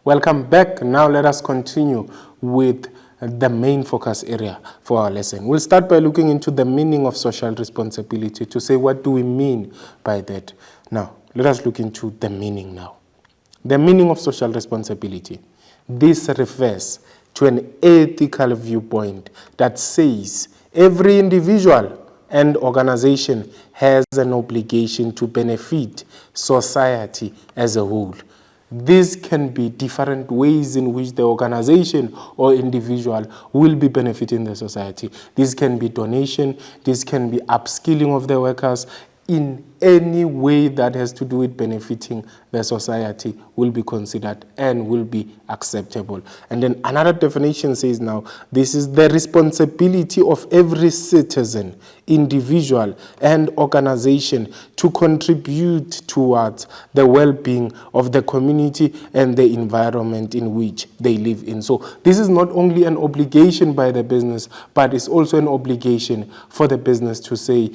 Welcome back. Now let us continue with the main focus area for our lesson. We'll start by looking into the meaning of social responsibility to say what do we mean by that. Now, let us look into the meaning now. The meaning of social responsibility. This refers to an ethical viewpoint that says every individual and organization has an obligation to benefit society as a whole. These can be different ways in which the organization or individual will be benefiting the society. This can be donation, this can be upskilling of the workers. In any way that has to do with benefiting the society will be considered and will be acceptable. And then another definition says now, this is the responsibility of every citizen, individual, and organization to contribute towards the well-being of the community and the environment in which they live in. So this is not only an obligation by the business, but it's also an obligation for the business to say,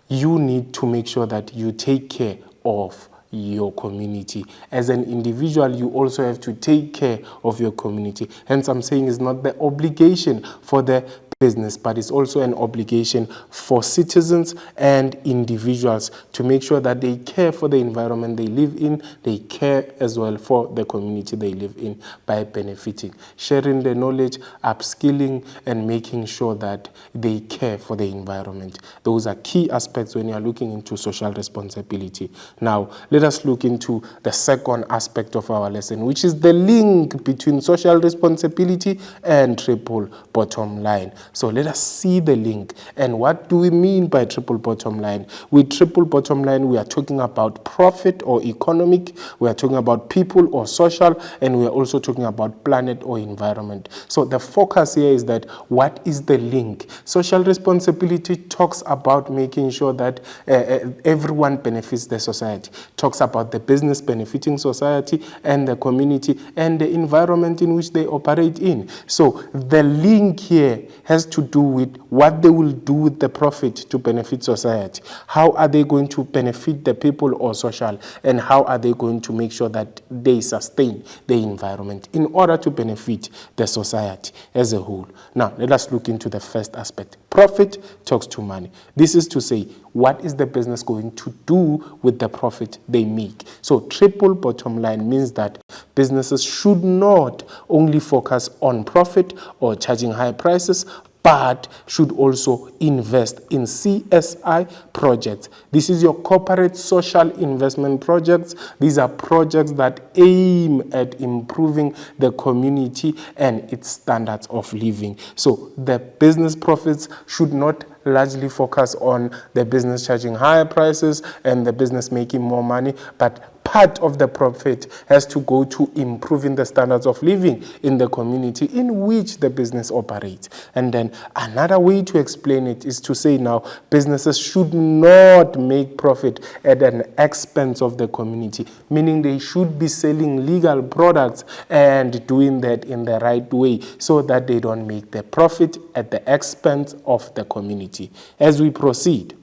you need to make sure that you take care of your community. As an individual, you also have to take care of your community. Hence, I'm saying it's not the obligation for the business, but it's also an obligation for citizens and individuals to make sure that they care for the environment they live in, they care as well for the community they live in by benefiting, sharing the knowledge, upskilling, and making sure that they care for the environment. Those are key aspects when you are looking into social responsibility. Now, let us look into the second aspect of our lesson, which is the link between social responsibility and triple bottom line. So let us see the link. And what do we mean by triple bottom line? With triple bottom line, we are talking about profit or economic, we are talking about people or social, and we are also talking about planet or environment. So the focus here is that what is the link? Social responsibility talks about making sure that everyone benefits the society, talks about the business benefiting society and the community and the environment in which they operate in. So the link here has to do with what they will do with the profit to benefit society. How are they going to benefit the people or social? And how are they going to make sure that they sustain the environment in order to benefit the society as a whole? Now, let us look into the first aspect. Profit talks to money. This is to say, what is the business going to do with the profit they make? So triple bottom line means that businesses should not only focus on profit or charging high prices, but should also invest in CSI projects. This is your corporate social investment projects. These are projects that aim at improving the community and its standards of living. So the business profits should not largely focus on the business charging higher prices and the business making more money, but part of the profit has to go to improving the standards of living in the community in which the business operates. And then another way to explain it is to say now businesses should not make profit at an expense of the community, meaning they should be selling legal products and doing that in the right way so that they don't make the profit at the expense of the community. As we proceed,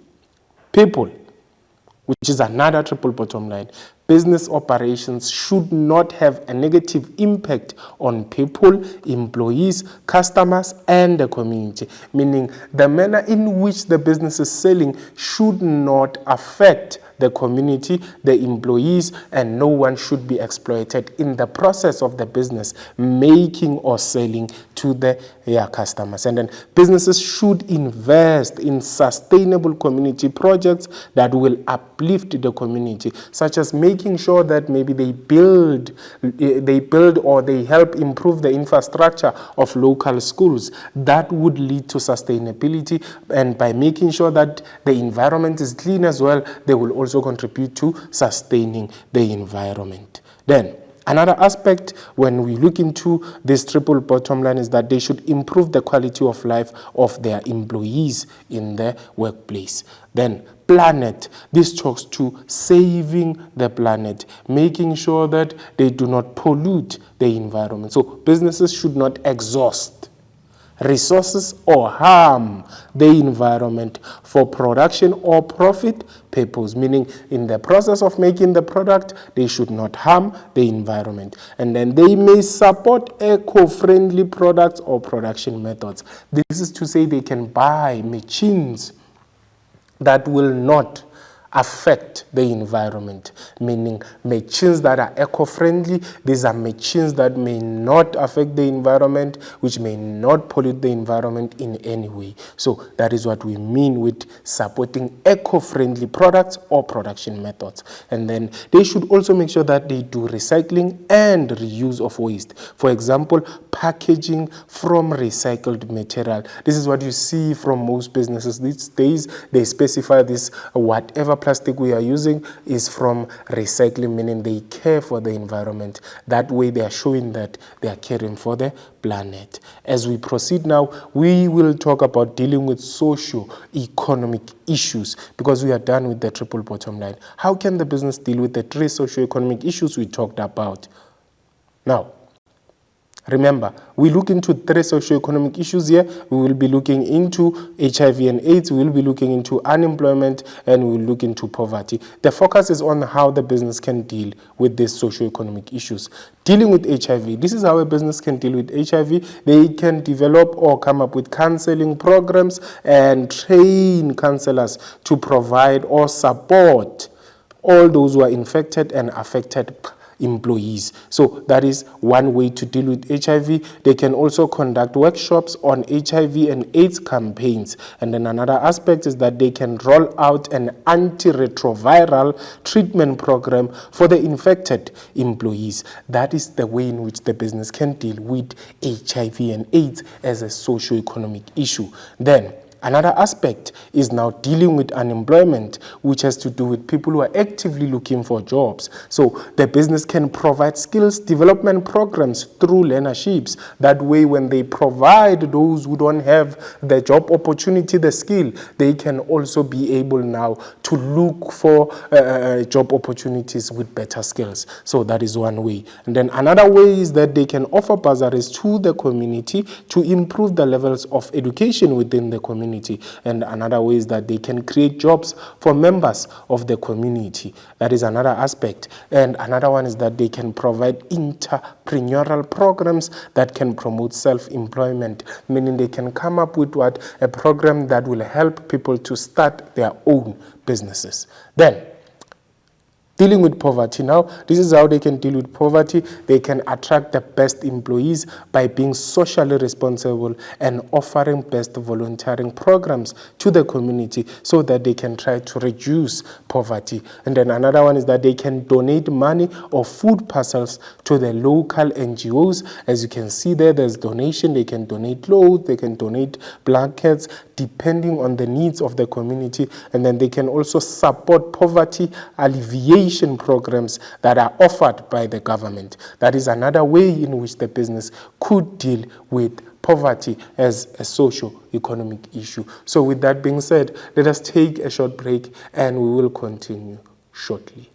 people, which is another triple bottom line, business operations should not have a negative impact on people, employees, customers, and the community, meaning the manner in which the business is selling should not affect the community, the employees, and no one should be exploited in the process of the business making or selling to their customers. And then businesses should invest in sustainable community projects that will uplift the community, such as making sure that maybe they build or they help improve the infrastructure of local schools. That would lead to sustainability, and by making sure that the environment is clean as well, they will also contribute to sustaining the environment. Then another aspect when we look into this triple bottom line is that they should improve the quality of life of their employees in the workplace. Then planet, this talks to saving the planet, making sure that they do not pollute the environment. So businesses should not exhaust resources or harm the environment for production or profit purpose, meaning in the process of making the product, they should not harm the environment. And then they may support eco-friendly products or production methods. This is to say they can buy machines that will not affect the environment, meaning machines that are eco-friendly. These are machines that may not affect the environment, which may not pollute the environment in any way. So that is what we mean with supporting eco-friendly products or production methods. And then they should also make sure that they do recycling and reuse of waste. For example, packaging from recycled material. This is what you see from most businesses these days. They specify this: whatever plastic we are using is from recycling, meaning they care for the environment. That way they are showing that they are caring for the planet. As we proceed now, we will talk about dealing with socio-economic issues, because we are done with the triple bottom line. How can the business deal with the three socio-economic issues we talked about? Now, remember, we look into three socio-economic issues here. We will be looking into HIV and AIDS, we will be looking into unemployment, and we will look into poverty. The focus is on how the business can deal with these socio-economic issues. Dealing with HIV, this is how a business can deal with HIV. They can develop or come up with counseling programs and train counselors to provide or support all those who are infected and affected employees. So that is one way to deal with HIV. They can also conduct workshops on HIV and AIDS campaigns. And then another aspect is that they can roll out an antiretroviral treatment program for the infected employees. That is the way in which the business can deal with HIV and AIDS as a socio-economic issue. Then another aspect is now dealing with unemployment, which has to do with people who are actively looking for jobs. So the business can provide skills development programs through learnerships. That way, when they provide those who don't have the job opportunity, the skill, they can also be able now to look for job opportunities with better skills. So that is one way. And then another way is that they can offer bursaries to the community to improve the levels of education within the community. And another way is that they can create jobs for members of the community. That is another aspect. And another one is that they can provide entrepreneurial programs that can promote self-employment, meaning they can come up with a program that will help people to start their own businesses. Then, dealing with poverty now, this is how they can deal with poverty. They can attract the best employees by being socially responsible and offering best volunteering programs to the community so that they can try to reduce poverty. And then another one is that they can donate money or food parcels to the local NGOs. As you can see there, there's donation. They can donate clothes, they can donate blankets, depending on the needs of the community. And then they can also support poverty alleviation programs that are offered by the government. That is another way in which the business could deal with poverty as a socio-economic issue. So with that being said, let us take a short break and we will continue shortly.